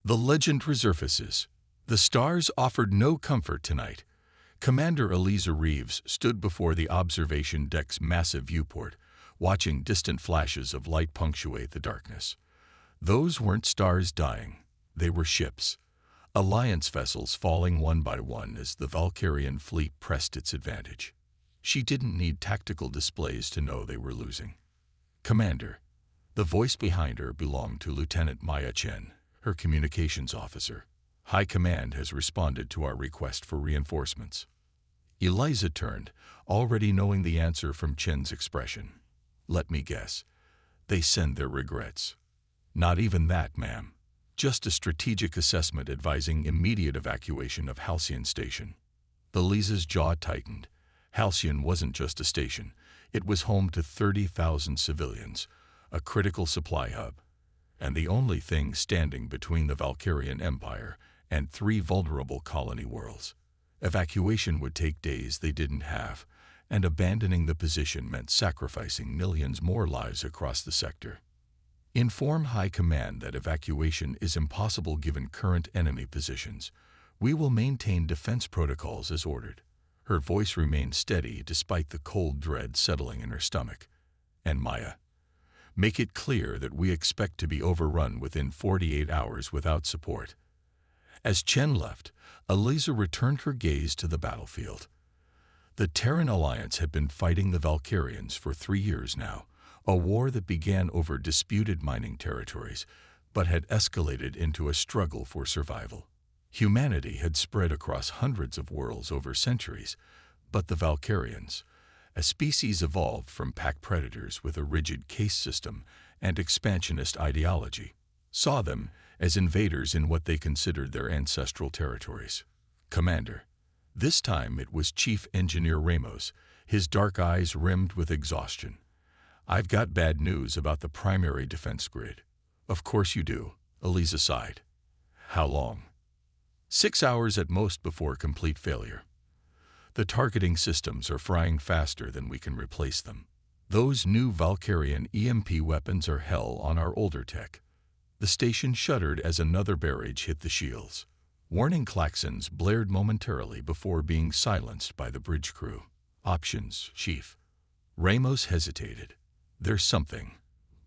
The legend resurfaces. The stars offered no comfort tonight. Commander Eliza Reeves stood before the observation deck's massive viewport, watching distant flashes of light punctuate the darkness. Those weren't stars dying. They were ships. Alliance vessels falling one by one as the Valkyrian fleet pressed its advantage. She didn't need tactical displays to know they were losing. Commander. The voice behind her belonged to Lieutenant Maya Chen, her communications officer. High Command has responded to our request for reinforcements. Eliza turned, already knowing the answer from Chen's expression. Let me guess. They send their regrets. Not even that, ma'am. Just a strategic assessment advising immediate evacuation of Halcyon Station. Eliza's jaw tightened. Halcyon wasn't just a station. It was home to 30,000 civilians, a critical supply hub, and the only thing standing between the Valkyrian Empire and 3 vulnerable colony worlds. Evacuation would take days they didn't have, and abandoning the position meant sacrificing millions more lives across the sector. Inform High Command that evacuation is impossible given current enemy positions. We will maintain defense protocols as ordered. Her voice remained steady despite the cold dread settling in her stomach. And Maya, make it clear that we expect to be overrun within 48 hours without support. As Chen left, Eliza returned her gaze to the battlefield. The Terran Alliance had been fighting the Valkyrians for 3 years now, a war that began over disputed mining territories, but had escalated into a struggle for survival. Humanity had spread across hundreds of worlds over centuries, but the Valkyrians, a species evolved from pack predators with a rigid caste system and expansionist ideology, saw them as invaders in what they considered their ancestral territories. Commander. This time it was Chief Engineer Ramos, his dark eyes rimmed with exhaustion. I've got bad news about the primary defense grid. Of course you do, Eliza sighed. How long? 6 hours at most before complete failure. The targeting systems are frying faster than we can replace them. Those new Valkyrian EMP weapons are hell on our older tech. The station shuddered as another barrage hit the shields. Warning klaxons blared momentarily before being silenced by the bridge crew. Options, Chief. Ramos hesitated. There's something,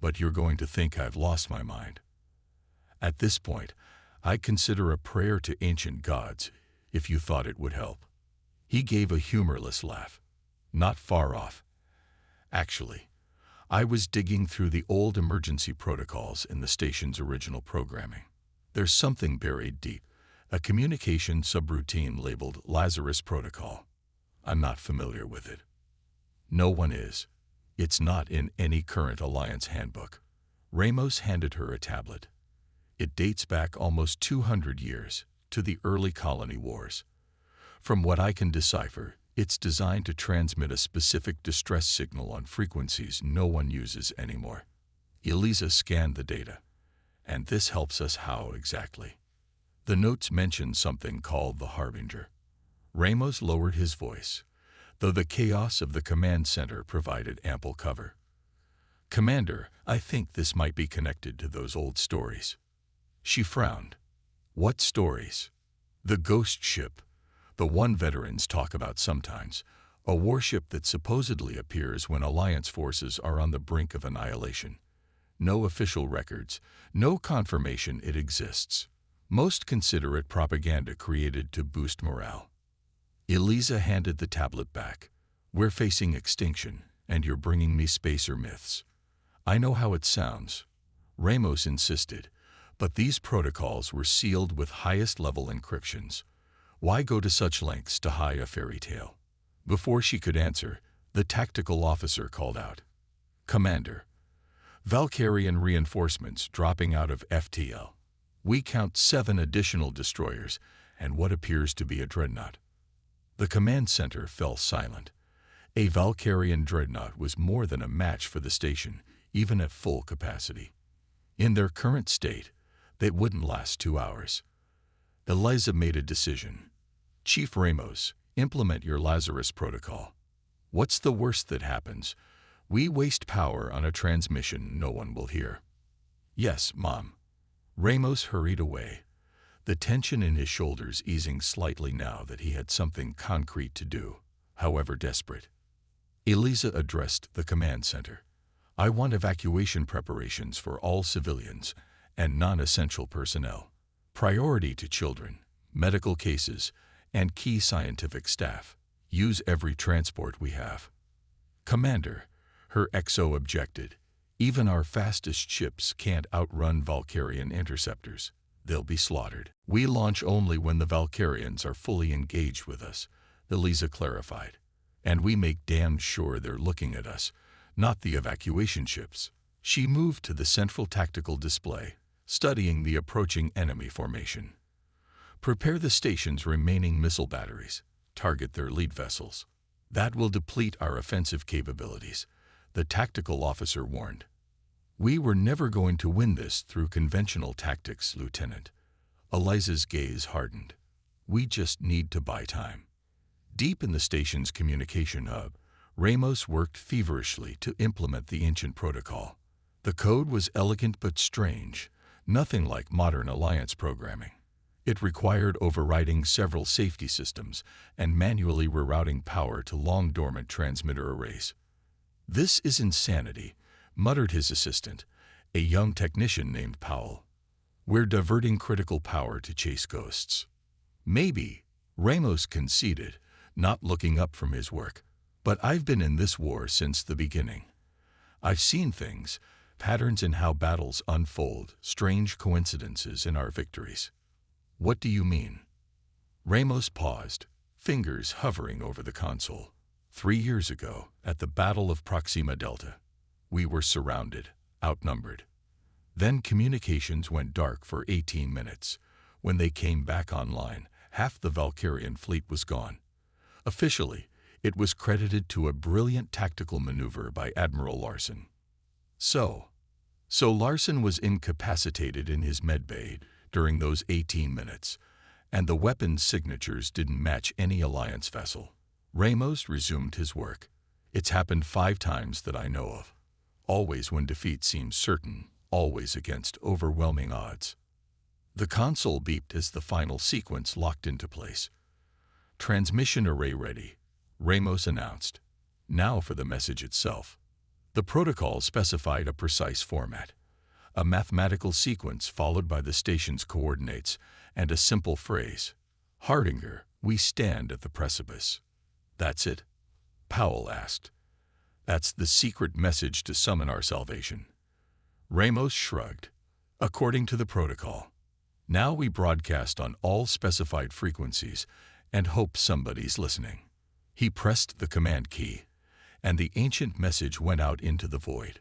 but you're going to think I've lost my mind. At this point, I consider a prayer to ancient gods, if you thought it would help. He gave a humorless laugh. Not far off. Actually, I was digging through the old emergency protocols in the station's original programming. There's something buried deep, a communication subroutine labeled Lazarus Protocol. I'm not familiar with it. No one is. It's not in any current Alliance handbook. Ramos handed her a tablet. It dates back almost 200 years, to the early colony wars. From what I can decipher, it's designed to transmit a specific distress signal on frequencies no one uses anymore. Eliza scanned the data. And this helps us how exactly? The notes mention something called the Harbinger. Ramos lowered his voice, though the chaos of the command center provided ample cover. Commander, I think this might be connected to those old stories. She frowned. What stories? The ghost ship. The one veterans talk about sometimes, a warship that supposedly appears when Alliance forces are on the brink of annihilation. No official records, no confirmation it exists. Most consider it propaganda created to boost morale. Eliza handed the tablet back. We're facing extinction, and you're bringing me spacer myths. I know how it sounds. Ramos insisted, but these protocols were sealed with highest-level encryptions. Why go to such lengths to hide a fairy tale? Before she could answer, the tactical officer called out. Commander, Valkyrian reinforcements dropping out of FTL. We count 7 additional destroyers and what appears to be a dreadnought. The command center fell silent. A Valkyrian dreadnought was more than a match for the station, even at full capacity. In their current state, they wouldn't last 2 hours. Eliza made a decision. Chief Ramos, implement your Lazarus Protocol. What's the worst that happens? We waste power on a transmission no one will hear. Yes, Mom. Ramos hurried away, the tension in his shoulders easing slightly now that he had something concrete to do, however desperate. Eliza addressed the command center. I want evacuation preparations for all civilians and non-essential personnel. Priority to children, medical cases, and key scientific staff. Use every transport we have. Commander, her XO objected. Even our fastest ships can't outrun Valkyrian interceptors. They'll be slaughtered. We launch only when the Valkyrians are fully engaged with us, Eliza clarified. And we make damn sure they're looking at us, not the evacuation ships. She moved to the central tactical display, studying the approaching enemy formation. Prepare the station's remaining missile batteries. Target their lead vessels. That will deplete our offensive capabilities, the tactical officer warned. We were never going to win this through conventional tactics, Lieutenant. Eliza's gaze hardened. We just need to buy time. Deep in the station's communication hub, Ramos worked feverishly to implement the ancient protocol. The code was elegant but strange, nothing like modern Alliance programming. It required overriding several safety systems and manually rerouting power to long-dormant transmitter arrays. This is insanity, muttered his assistant, a young technician named Powell. We're diverting critical power to chase ghosts. Maybe, Ramos conceded, not looking up from his work. But I've been in this war since the beginning. I've seen things, patterns in how battles unfold, strange coincidences in our victories. What do you mean? Ramos paused, fingers hovering over the console. 3 years ago, at the Battle of Proxima Delta, we were surrounded, outnumbered. Then communications went dark for 18 minutes. When they came back online, half the Valkyrian fleet was gone. Officially, it was credited to a brilliant tactical maneuver by Admiral Larson. So Larson was incapacitated in his medbay during those 18 minutes, and the weapons signatures didn't match any Alliance vessel. Ramos resumed his work. It's happened 5 times that I know of. Always when defeat seems certain, always against overwhelming odds. The console beeped as the final sequence locked into place. Transmission array ready, Ramos announced. Now for the message itself. The protocol specified a precise format. A mathematical sequence followed by the station's coordinates and a simple phrase. Hardinger, we stand at the precipice. That's it? Powell asked. That's the secret message to summon our salvation. Ramos shrugged. According to the protocol. Now we broadcast on all specified frequencies and hope somebody's listening. He pressed the command key, and the ancient message went out into the void.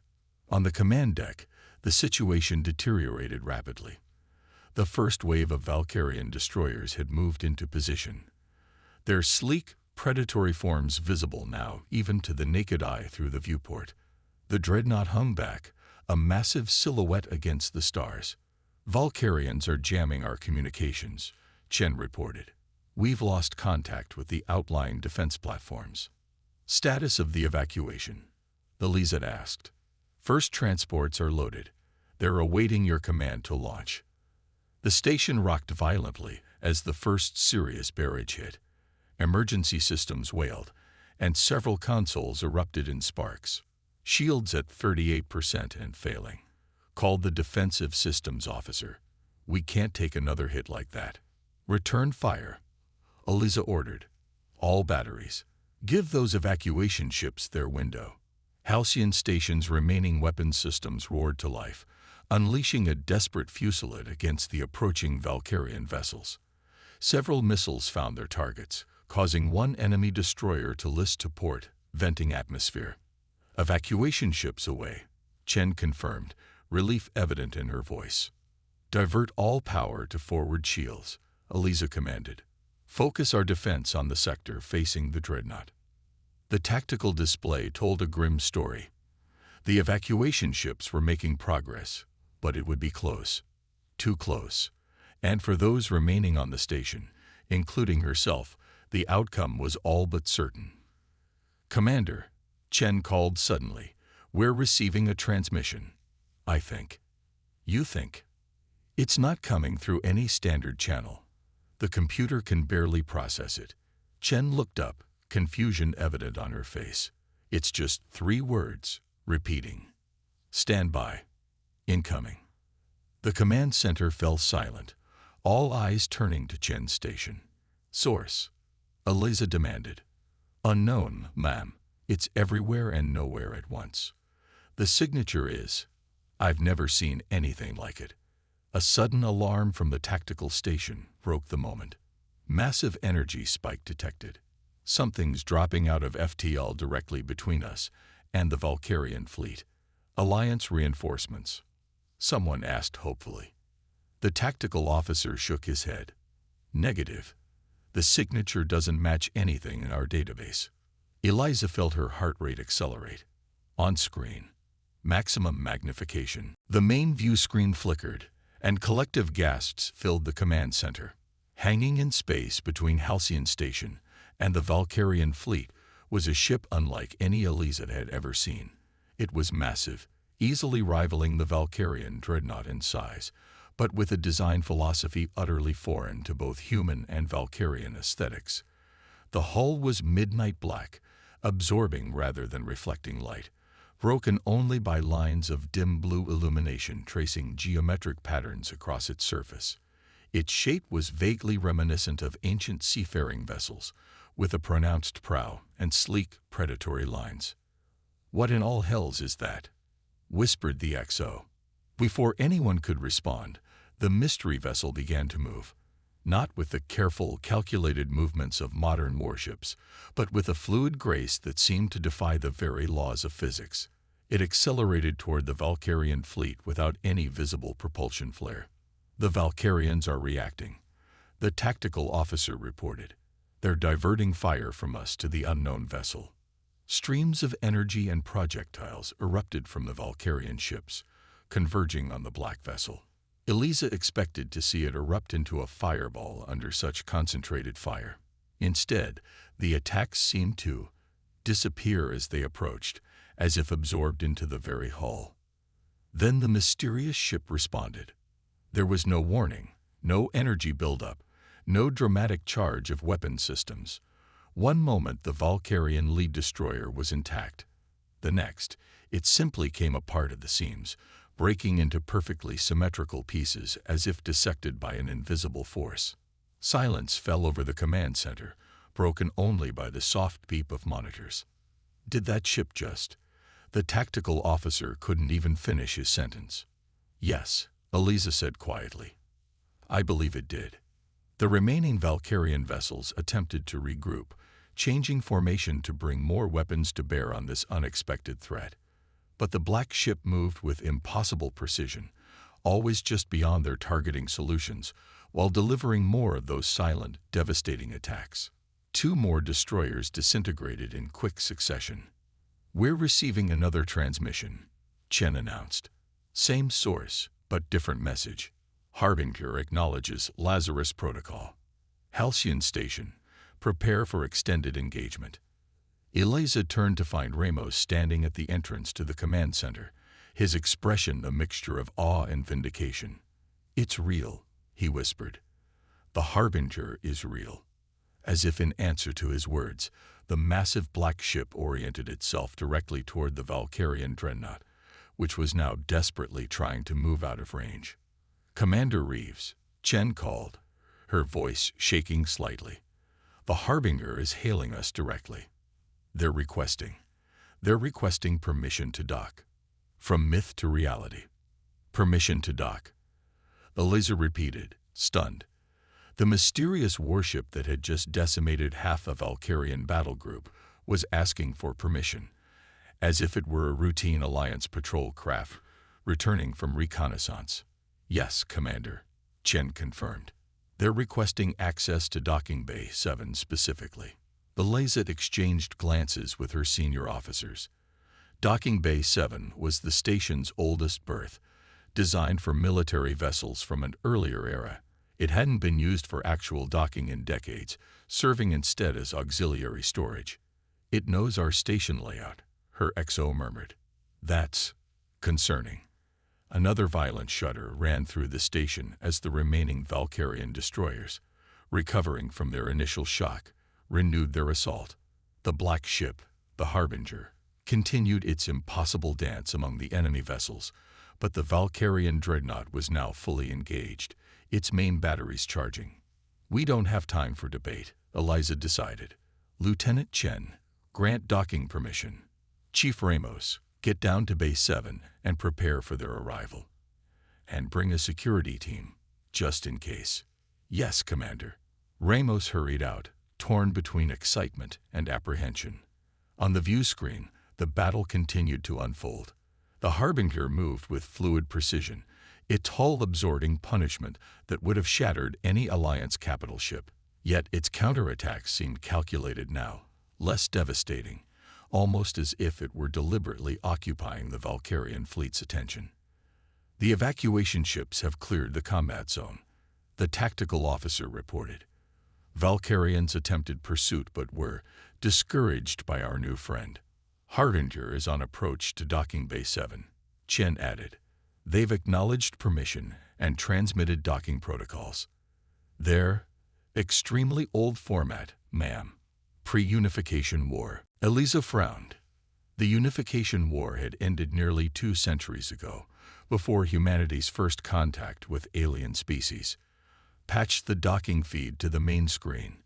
On the command deck, the situation deteriorated rapidly. The first wave of Valkyrian destroyers had moved into position. Their sleek, predatory forms visible now even to the naked eye through the viewport. The dreadnought hung back, a massive silhouette against the stars. Valkyrians are jamming our communications, Chen reported. We've lost contact with the outlying defense platforms. Status of the evacuation? Eliza asked. First transports are loaded. They're awaiting your command to launch. The station rocked violently as the first serious barrage hit. Emergency systems wailed, and several consoles erupted in sparks. Shields at 38% and failing. Called the defensive systems officer. We can't take another hit like that. Return fire. Eliza ordered. All batteries. Give those evacuation ships their window. Halcyon Station's remaining weapons systems roared to life, unleashing a desperate fusillade against the approaching Valkyrian vessels. Several missiles found their targets, causing one enemy destroyer to list to port, venting atmosphere. Evacuation ships away, Chen confirmed, relief evident in her voice. Divert all power to forward shields, Eliza commanded. Focus our defense on the sector facing the dreadnought. The tactical display told a grim story. The evacuation ships were making progress, but it would be close. Too close. And for those remaining on the station, including herself, the outcome was all but certain. Commander, Chen called suddenly, we're receiving a transmission. I think. You think. It's not coming through any standard channel. The computer can barely process it. Chen looked up, confusion evident on her face. It's just 3 words, repeating. Stand by. Incoming. The command center fell silent, all eyes turning to Chen's station. Source. Eliza demanded. Unknown, ma'am. It's everywhere and nowhere at once. The signature is, I've never seen anything like it. A sudden alarm from the tactical station broke the moment. Massive energy spike detected. Something's dropping out of FTL directly between us and the Valkyrian fleet. Alliance reinforcements. Someone asked hopefully. The tactical officer shook his head. Negative. The signature doesn't match anything in our database. Eliza felt her heart rate accelerate. On screen. Maximum magnification. The main view screen flickered, and collective gasps filled the command center. Hanging in space between Halcyon Station and the Valkyrian fleet was a ship unlike any Eliza had ever seen. It was massive, easily rivaling the Valkyrian dreadnought in size, but with a design philosophy utterly foreign to both human and Valkyrian aesthetics. The hull was midnight black, absorbing rather than reflecting light, broken only by lines of dim blue illumination tracing geometric patterns across its surface. Its shape was vaguely reminiscent of ancient seafaring vessels, with a pronounced prow and sleek, predatory lines. "What in all hells is that?" whispered the XO. Before anyone could respond, the mystery vessel began to move, not with the careful, calculated movements of modern warships, but with a fluid grace that seemed to defy the very laws of physics. It accelerated toward the Valkyrian fleet without any visible propulsion flare. "The Valkyrians are reacting," the tactical officer reported. "They're diverting fire from us to the unknown vessel." Streams of energy and projectiles erupted from the Valkyrian ships, converging on the black vessel. Eliza expected to see it erupt into a fireball under such concentrated fire. Instead, the attacks seemed to disappear as they approached, as if absorbed into the very hull. Then the mysterious ship responded. There was no warning, no energy buildup, no dramatic charge of weapon systems. One moment the Valkyrian lead destroyer was intact. The next, it simply came apart at the seams, breaking into perfectly symmetrical pieces as if dissected by an invisible force. Silence fell over the command center, broken only by the soft beep of monitors. Did that ship just? The tactical officer couldn't even finish his sentence. "Yes," Eliza said quietly. "I believe it did." The remaining Valkyrian vessels attempted to regroup, changing formation to bring more weapons to bear on this unexpected threat. But the black ship moved with impossible precision, always just beyond their targeting solutions, while delivering more of those silent, devastating attacks. 2 more destroyers disintegrated in quick succession. "We're receiving another transmission," Chen announced. "Same source, but different message. Harbinger acknowledges Lazarus Protocol. Halcyon Station, prepare for extended engagement." Eliza turned to find Ramos standing at the entrance to the command center, his expression a mixture of awe and vindication. "It's real," he whispered. "The Harbinger is real." As if in answer to his words, the massive black ship oriented itself directly toward the Valkyrian dreadnought, which was now desperately trying to move out of range. "Commander Reeves," Chen called, her voice shaking slightly. "The Harbinger is hailing us directly. They're requesting permission to dock." From myth to reality. "Permission to dock," Eliza repeated, stunned. The mysterious warship that had just decimated half a Valkyrian battle group was asking for permission, as if it were a routine Alliance patrol craft returning from reconnaissance. "Yes, Commander," Chen confirmed. "They're requesting access to Docking Bay 7 specifically." Eliza exchanged glances with her senior officers. Docking Bay 7 was the station's oldest berth, designed for military vessels from an earlier era. It hadn't been used for actual docking in decades, serving instead as auxiliary storage. "It knows our station layout," her XO murmured. "That's concerning." Another violent shudder ran through the station as the remaining Valkyrian destroyers, recovering from their initial shock, renewed their assault. The black ship, the Harbinger, continued its impossible dance among the enemy vessels, but the Valkyrian dreadnought was now fully engaged, its main batteries charging. "We don't have time for debate," Eliza decided. "Lieutenant Chen, grant docking permission. Chief Ramos, get down to Base 7 and prepare for their arrival. And bring a security team, just in case." "Yes, Commander." Ramos hurried out, torn between excitement and apprehension. On the view screen, the battle continued to unfold. The Harbinger moved with fluid precision, its hull absorbing punishment that would have shattered any Alliance capital ship. Yet its counterattacks seemed calculated now, less devastating, almost as if it were deliberately occupying the Valkyrian fleet's attention. "The evacuation ships have cleared the combat zone," the tactical officer reported. "Valkyrians attempted pursuit but were discouraged by our new friend. Harbinger is on approach to docking Bay 7, Chen added. "They've acknowledged permission and transmitted docking protocols. They're extremely old format, ma'am. Pre-unification war." Eliza frowned. The unification war had ended nearly 2 centuries ago, before humanity's first contact with alien species. "Patch the docking feed to the main screen.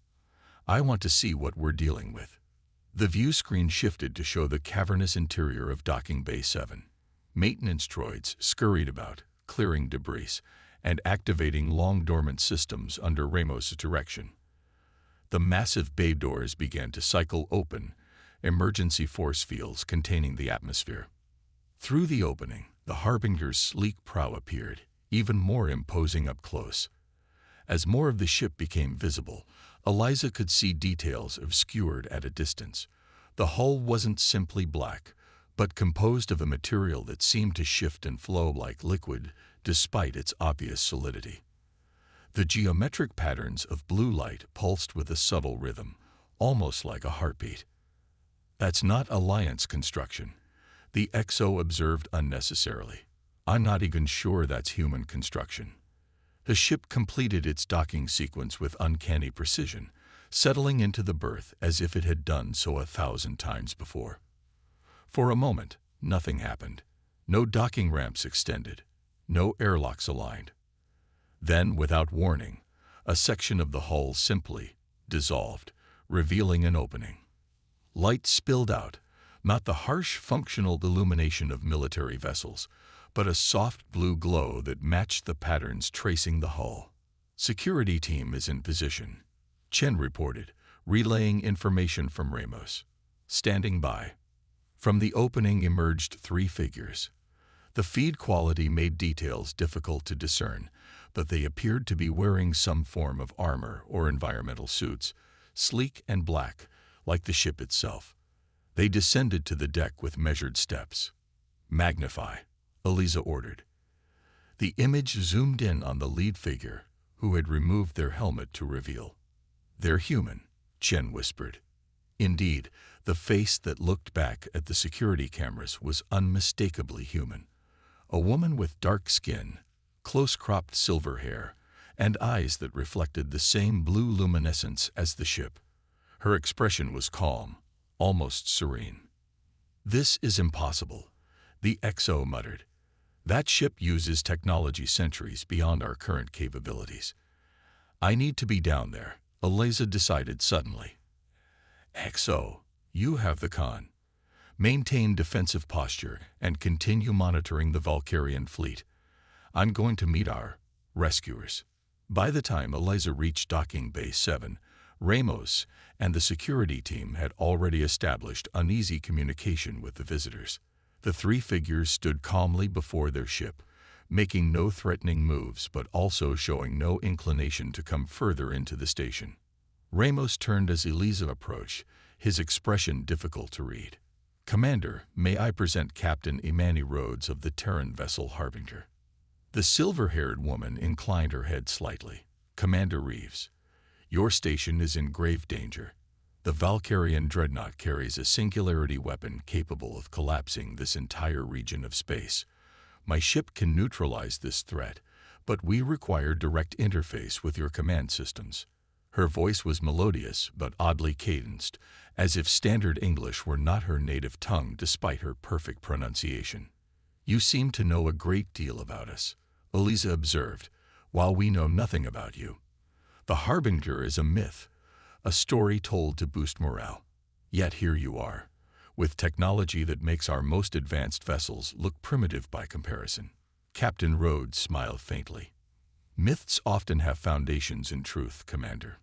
I want to see what we're dealing with." The view screen shifted to show the cavernous interior of docking Bay 7. Maintenance droids scurried about, clearing debris and activating long-dormant systems under Ramos' direction. The massive bay doors began to cycle open, emergency force fields containing the atmosphere. Through the opening, the Harbinger's sleek prow appeared, even more imposing up close. As more of the ship became visible, Eliza could see details obscured at a distance. The hull wasn't simply black, but composed of a material that seemed to shift and flow like liquid despite its obvious solidity. The geometric patterns of blue light pulsed with a subtle rhythm, almost like a heartbeat. "That's not Alliance construction," the XO observed unnecessarily. "I'm not even sure that's human construction." The ship completed its docking sequence with uncanny precision, settling into the berth as if it had done so 1,000 times before. For a moment, nothing happened. No docking ramps extended, no airlocks aligned. Then, without warning, a section of the hull simply dissolved, revealing an opening. Light spilled out, not the harsh functional illumination of military vessels, but a soft blue glow that matched the patterns tracing the hull. "Security team is in position," Chen reported, relaying information from Ramos. "Standing by." From the opening emerged 3 figures. The feed quality made details difficult to discern, but they appeared to be wearing some form of armor or environmental suits, sleek and black, like the ship itself. They descended to the deck with measured steps. "Magnify," Eliza ordered. The image zoomed in on the lead figure, who had removed their helmet to reveal. "They're human," Chen whispered. Indeed, the face that looked back at the security cameras was unmistakably human. A woman with dark skin, close-cropped silver hair, and eyes that reflected the same blue luminescence as the ship. Her expression was calm, almost serene. "This is impossible," the XO muttered. "That ship uses technology centuries beyond our current capabilities." "I need to be down there," Eliza decided suddenly. "XO, you have the con. Maintain defensive posture and continue monitoring the Valkyrian fleet. I'm going to meet our rescuers." By the time Eliza reached docking Bay 7, Ramos and the security team had already established uneasy communication with the visitors. The 3 figures stood calmly before their ship, making no threatening moves but also showing no inclination to come further into the station. Ramos turned as Eliza approached, his expression difficult to read. "Commander, may I present Captain Imani Rhodes of the Terran vessel Harbinger." The silver-haired woman inclined her head slightly. "Commander Reeves, your station is in grave danger. The Valkyrian dreadnought carries a singularity weapon capable of collapsing this entire region of space. My ship can neutralize this threat, but we require direct interface with your command systems." Her voice was melodious but oddly cadenced, as if standard English were not her native tongue despite her perfect pronunciation. "You seem to know a great deal about us," Eliza observed, "while we know nothing about you. The Harbinger is a myth, a story told to boost morale. Yet here you are, with technology that makes our most advanced vessels look primitive by comparison." Captain Rhodes smiled faintly. "Myths often have foundations in truth, Commander.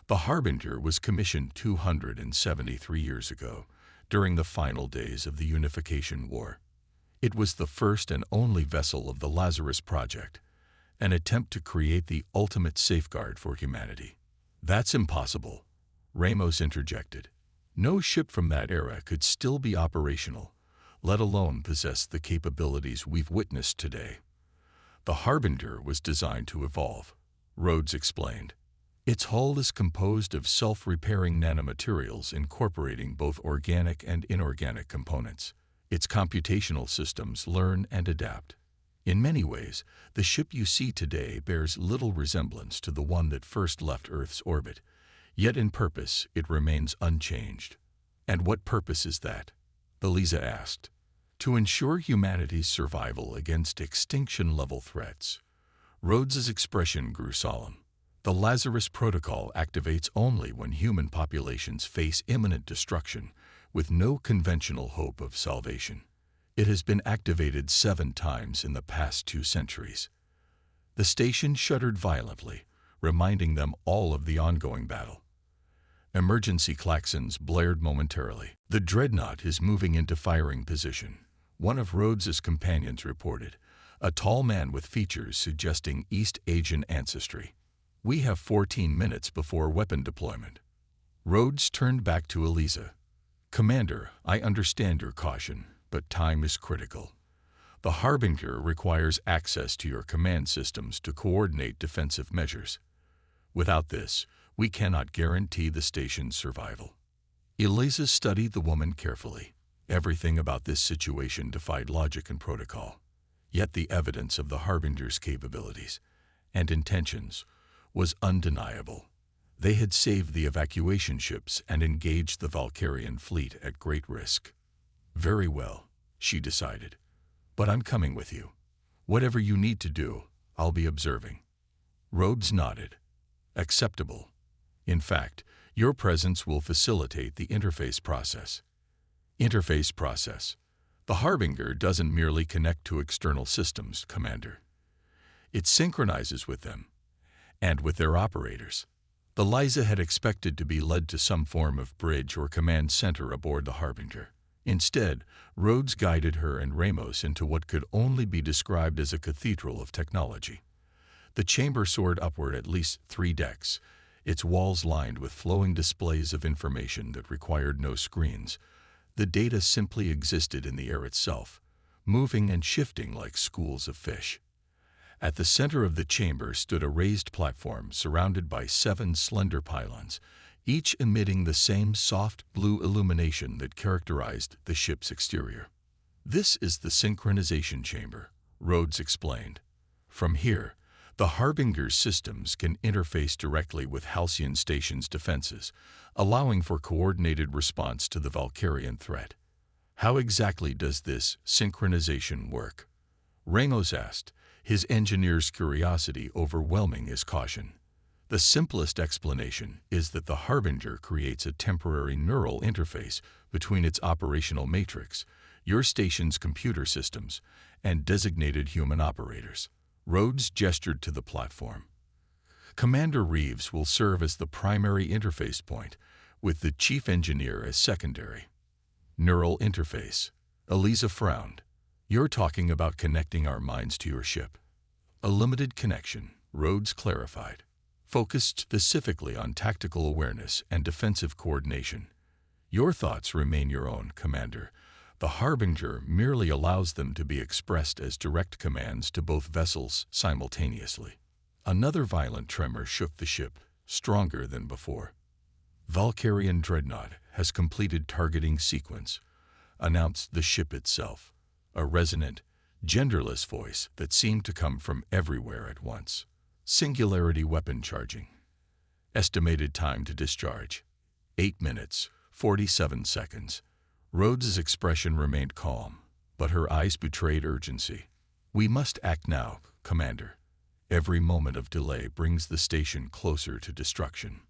The Harbinger was commissioned 273 years ago, during the final days of the Unification War. It was the first and only vessel of the Lazarus Project, an attempt to create the ultimate safeguard for humanity." "That's impossible," Ramos interjected. "No ship from that era could still be operational, let alone possess the capabilities we've witnessed today." "The Harbinger was designed to evolve," Rhodes explained. "Its hull is composed of self-repairing nanomaterials incorporating both organic and inorganic components. Its computational systems learn and adapt. In many ways, the ship you see today bears little resemblance to the one that first left Earth's orbit, yet in purpose it remains unchanged." "And what purpose is that?" Eliza asked. "To ensure humanity's survival against extinction-level threats." Rhodes's expression grew solemn. "The Lazarus Protocol activates only when human populations face imminent destruction, with no conventional hope of salvation. It has been activated 7 times in the past 2 centuries." The station shuddered violently, reminding them all of the ongoing battle. Emergency klaxons blared momentarily. "The dreadnought is moving into firing position," one of Rhodes's companions reported, a tall man with features suggesting East Asian ancestry. "We have 14 minutes before weapon deployment." Rhodes turned back to Eliza. "Commander, I understand your caution, but time is critical. The Harbinger requires access to your command systems to coordinate defensive measures. Without this, we cannot guarantee the station's survival." Eliza studied the woman carefully. Everything about this situation defied logic and protocol. Yet the evidence of the Harbinger's capabilities and intentions was undeniable. They had saved the evacuation ships and engaged the Valkyrian fleet at great risk. "Very well," she decided, "but I'm coming with you. Whatever you need to do, I'll be observing." Rhodes nodded. "Acceptable. In fact, your presence will facilitate the interface process." "Interface process. The Harbinger doesn't merely connect to external systems, Commander. It synchronizes with them, and with their operators." Eliza had expected to be led to some form of bridge or command center aboard the Harbinger. Instead, Rhodes guided her and Ramos into what could only be described as a cathedral of technology. The chamber soared upward at least 3 decks, its walls lined with flowing displays of information that required no screens. The data simply existed in the air itself, moving and shifting like schools of fish. At the center of the chamber stood a raised platform surrounded by 7 slender pylons, each emitting the same soft blue illumination that characterized the ship's exterior. "This is the synchronization chamber," Rhodes explained. "From here, the Harbinger's systems can interface directly with Halcyon Station's defenses, allowing for coordinated response to the Valkyrian threat." "How exactly does this synchronization work?" Ramos asked, his engineer's curiosity overwhelming his caution. "The simplest explanation is that the Harbinger creates a temporary neural interface between its operational matrix, your station's computer systems, and designated human operators." Rhodes gestured to the platform. "Commander Reeves will serve as the primary interface point, with the chief engineer as secondary." "Neural interface." Eliza frowned. "You're talking about connecting our minds to your ship." "A limited connection," Rhodes clarified, "focused specifically on tactical awareness and defensive coordination. Your thoughts remain your own, Commander. The Harbinger merely allows them to be expressed as direct commands to both vessels simultaneously." Another violent tremor shook the ship, stronger than before. "Valkyrian dreadnought has completed targeting sequence," announced the ship itself, a resonant, genderless voice that seemed to come from everywhere at once. Singularity weapon charging. Estimated time to discharge: 8 minutes, 47 seconds. Rhodes's expression remained calm, but her eyes betrayed urgency. "We must act now, Commander. Every moment of delay brings the station closer to destruction."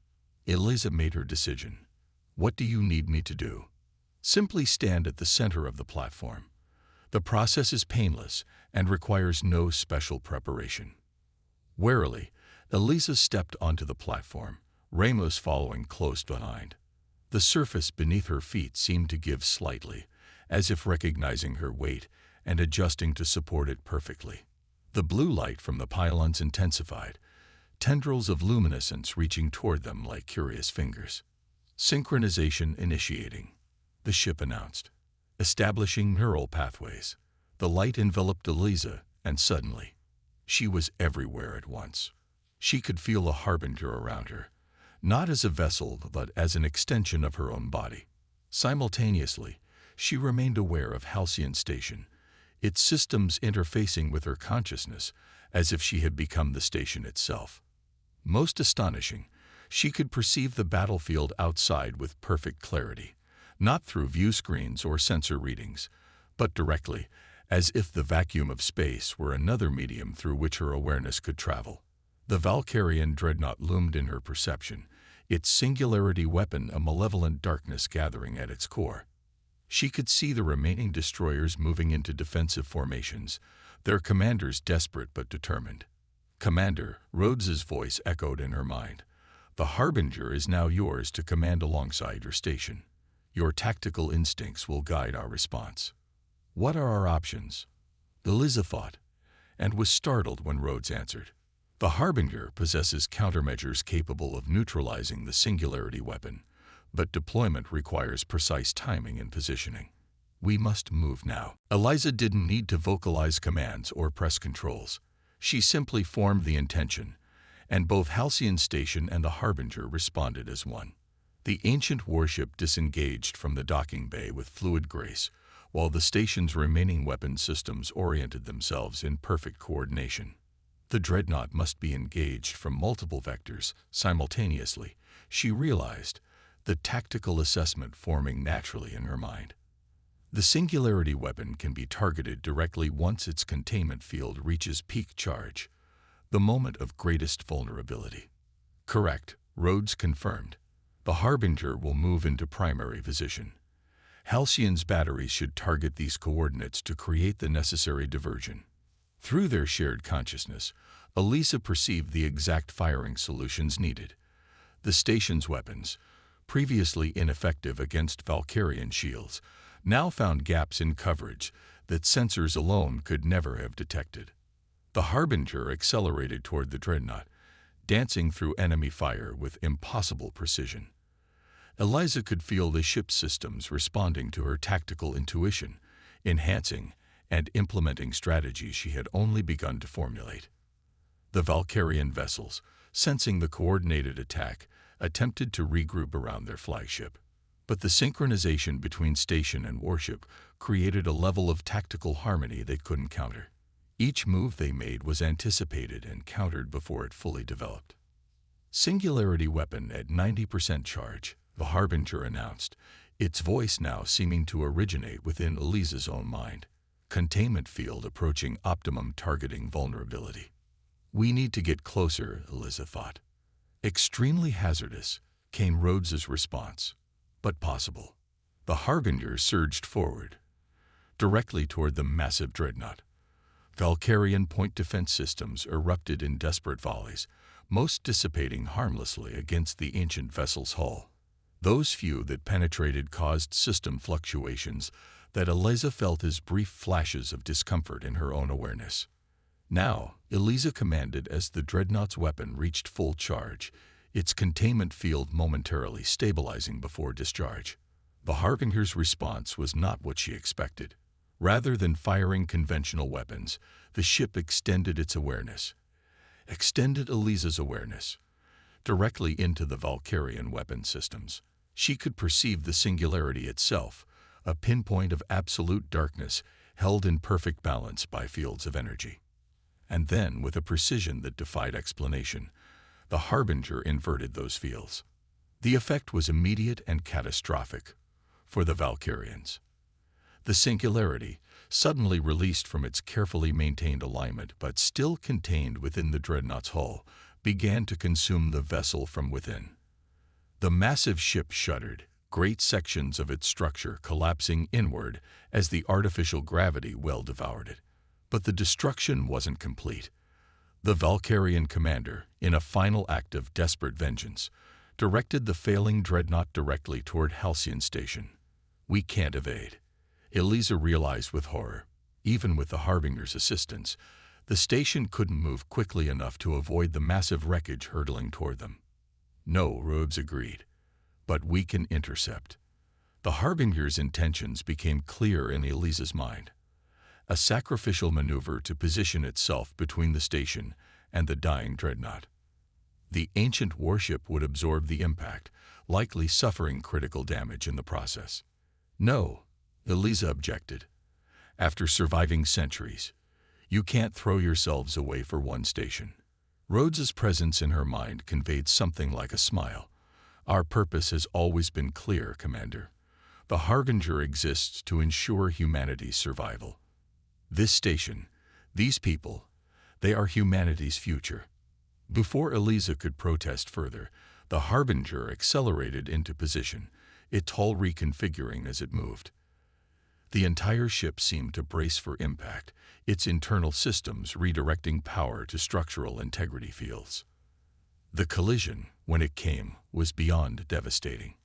Eliza made her decision. "What do you need me to do?" "Simply stand at the center of the platform. The process is painless and requires no special preparation." Warily, Eliza stepped onto the platform, Ramos following close behind. The surface beneath her feet seemed to give slightly, as if recognizing her weight and adjusting to support it perfectly. The blue light from the pylons intensified, tendrils of luminescence reaching toward them like curious fingers. "Synchronization initiating," the ship announced. "Establishing neural pathways." The light enveloped Eliza, and suddenly, she was everywhere at once. She could feel a harbinger around her, not as a vessel but as an extension of her own body. Simultaneously, she remained aware of Halcyon Station, its systems interfacing with her consciousness as if she had become the station itself. Most astonishing, she could perceive the battlefield outside with perfect clarity, not through view screens or sensor readings, but directly, as if the vacuum of space were another medium through which her awareness could travel. The Valkyrian dreadnought loomed in her perception, its singularity weapon a malevolent darkness gathering at its core. She could see the remaining destroyers moving into defensive formations, their commanders desperate but determined. "Commander," Rhodes's voice echoed in her mind, "the Harbinger is now yours to command alongside your station. Your tactical instincts will guide our response." "What are our options?" Eliza thought, and was startled when Rhodes answered. "The Harbinger possesses countermeasures capable of neutralizing the singularity weapon, but deployment requires precise timing and positioning. We must move now." Eliza didn't need to vocalize commands or press controls. She simply formed the intention, and both Halcyon Station and the Harbinger responded as one. The ancient warship disengaged from the docking bay with fluid grace, while the station's remaining weapon systems oriented themselves in perfect coordination. The dreadnought must be engaged from multiple vectors simultaneously, she realized, the tactical assessment forming naturally in her mind. The singularity weapon can be targeted directly once its containment field reaches peak charge, the moment of greatest vulnerability. "Correct," Rhodes confirmed. "The Harbinger will move into primary position. Halcyon's batteries should target these coordinates to create the necessary diversion." Through their shared consciousness, Eliza perceived the exact firing solutions needed. The station's weapons, previously ineffective against Valkyrian shields, now found gaps in coverage that sensors alone could never have detected. The Harbinger accelerated toward the dreadnought, dancing through enemy fire with impossible precision. Eliza could feel the ship's systems responding to her tactical intuition, enhancing and implementing strategies she had only begun to formulate. The Valkyrian vessels, sensing the coordinated attack, attempted to regroup around their flagship. But the synchronization between station and warship created a level of tactical harmony they couldn't counter. Each move they made was anticipated and countered before it fully developed. "Singularity weapon at 90% charge," the Harbinger announced, its voice now seeming to originate within Eliza's own mind. "Containment field approaching optimum targeting vulnerability." "We need to get closer," Eliza thought. "Extremely hazardous," came Rhodes's response, "but possible." The Harbinger surged forward, directly toward the massive dreadnought. Valkyrian point defense systems erupted in desperate volleys, most dissipating harmlessly against the ancient vessel's hull. Those few that penetrated caused system fluctuations that Eliza felt as brief flashes of discomfort in her own awareness. Now, Eliza commanded as the dreadnought's weapon reached full charge, its containment field momentarily stabilizing before discharge. The Harbinger's response was not what she expected. Rather than firing conventional weapons, the ship extended its awareness, extended Eliza's awareness, directly into the Valkyrian weapon systems. She could perceive the singularity itself, a pinpoint of absolute darkness held in perfect balance by fields of energy. And then, with a precision that defied explanation, the Harbinger inverted those fields. The effect was immediate and catastrophic for the Valkyrians. The singularity, suddenly released from its carefully maintained alignment but still contained within the dreadnought's hull, began to consume the vessel from within. The massive ship shuddered, great sections of its structure collapsing inward as the artificial gravity well devoured it. But the destruction wasn't complete. The Valkyrian commander, in a final act of desperate vengeance, directed the failing dreadnought directly toward Halcyon Station. "We can't evade," Eliza realized with horror. Even with the Harbinger's assistance, the station couldn't move quickly enough to avoid the massive wreckage hurtling toward them. "No," Rhodes agreed, "but we can intercept." The Harbinger's intentions became clear in Eliza's mind. A sacrificial maneuver to position itself between the station and the dying dreadnought. The ancient warship would absorb the impact, likely suffering critical damage in the process. "No," Eliza objected. "After surviving centuries, you can't throw yourselves away for one station." Rhodes's presence in her mind conveyed something like a smile. "Our purpose has always been clear, Commander. The Harbinger exists to ensure humanity's survival. This station, these people, they are humanity's future." Before Eliza could protest further, the Harbinger accelerated into position, its hull reconfiguring as it moved. The entire ship seemed to brace for impact, its internal systems redirecting power to structural integrity fields. The collision, when it came, was beyond devastating.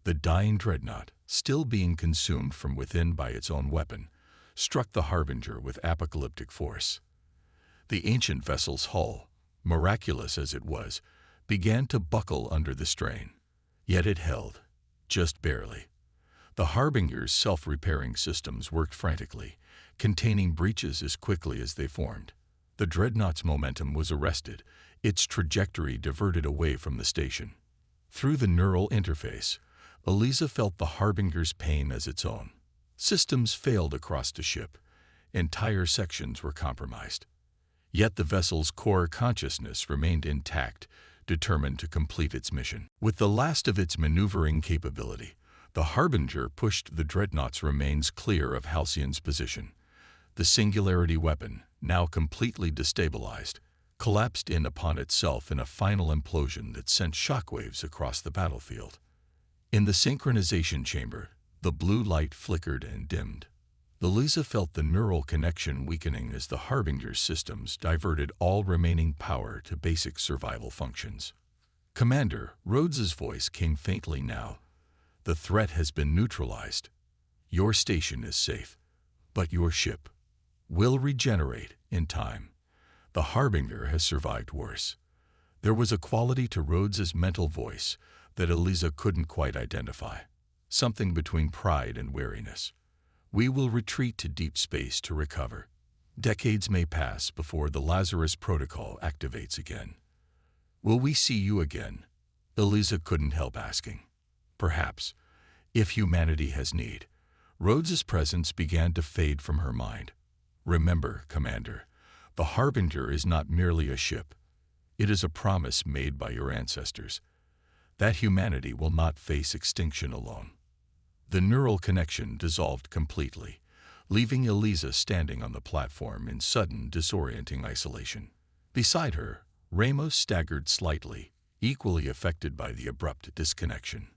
The dying dreadnought, still being consumed from within by its own weapon, struck the Harbinger with apocalyptic force. The ancient vessel's hull, miraculous as it was, began to buckle under the strain. Yet it held, just barely. The Harbinger's self-repairing systems worked frantically, containing breaches as quickly as they formed. The dreadnought's momentum was arrested, its trajectory diverted away from the station. Through the neural interface, Eliza felt the Harbinger's pain as its own. Systems failed across the ship. Entire sections were compromised. Yet the vessel's core consciousness remained intact, determined to complete its mission. With the last of its maneuvering capability, the Harbinger pushed the dreadnought's remains clear of Halcyon's position. The singularity weapon, now completely destabilized, collapsed in upon itself in a final implosion that sent shockwaves across the battlefield. In the synchronization chamber, the blue light flickered and dimmed. Eliza felt the neural connection weakening as the Harbinger's systems diverted all remaining power to basic survival functions. "Commander," Rhodes's voice came faintly now. "The threat has been neutralized. Your station is safe, but your ship will regenerate in time. The Harbinger has survived worse." There was a quality to Rhodes's mental voice that Eliza couldn't quite identify, something between pride and weariness. "We will retreat to deep space to recover. Decades may pass before the Lazarus Protocol activates again." "Will we see you again?" Eliza couldn't help asking. "Perhaps, if humanity has need." Rhodes's presence began to fade from her mind. "Remember, Commander, the Harbinger is not merely a ship. It is a promise made by your ancestors, that humanity will not face extinction alone." The neural connection dissolved completely, leaving Eliza standing on the platform in sudden, disorienting isolation. Beside her, Ramos staggered slightly, equally affected by the abrupt disconnection.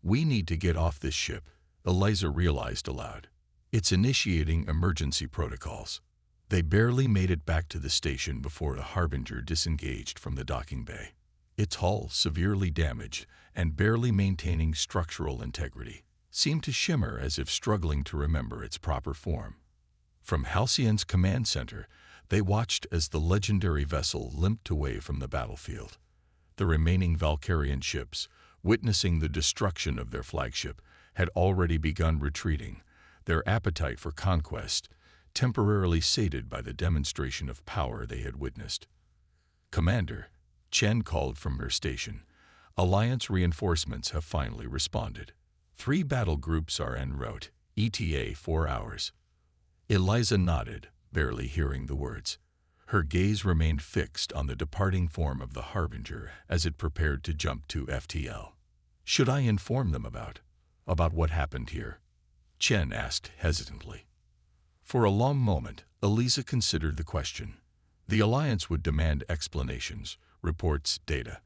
"We need to get off this ship," Eliza realized aloud. "It's initiating emergency protocols." They barely made it back to the station before the Harbinger disengaged from the docking bay. Its hull, severely damaged and barely maintaining structural integrity, seemed to shimmer as if struggling to remember its proper form. From Halcyon's command center, they watched as the legendary vessel limped away from the battlefield. The remaining Valkyrian ships, witnessing the destruction of their flagship, had already begun retreating, their appetite for conquest temporarily sated by the demonstration of power they had witnessed. "Commander," Chen called from her station, "Alliance reinforcements have finally responded. 3 battle groups are en route, ETA 4 hours." Eliza nodded, barely hearing the words. Her gaze remained fixed on the departing form of the Harbinger as it prepared to jump to FTL. Should I inform them about what happened here? Chen asked hesitantly. For a long moment, Eliza considered the question. The Alliance would demand explanations, reports, data.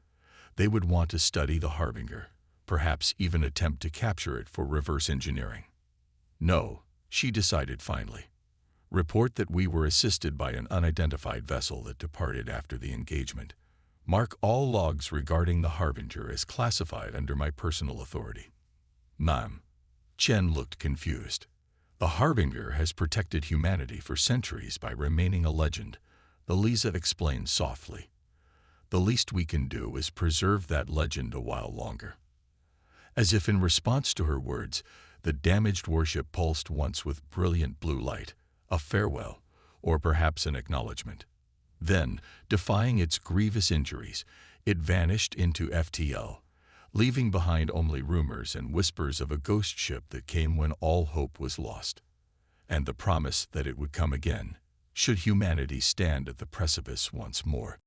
They would want to study the Harbinger, perhaps even attempt to capture it for reverse engineering. No, she decided finally. Report that we were assisted by an unidentified vessel that departed after the engagement. Mark all logs regarding the Harbinger as classified under my personal authority. Ma'am. Chen looked confused. The Harbinger has protected humanity for centuries by remaining a legend, Eliza explained softly. The least we can do is preserve that legend a while longer. As if in response to her words, the damaged warship pulsed once with brilliant blue light, a farewell, or perhaps an acknowledgement. Then, defying its grievous injuries, it vanished into FTL, leaving behind only rumors and whispers of a ghost ship that came when all hope was lost, and the promise that it would come again, should humanity stand at the precipice once more.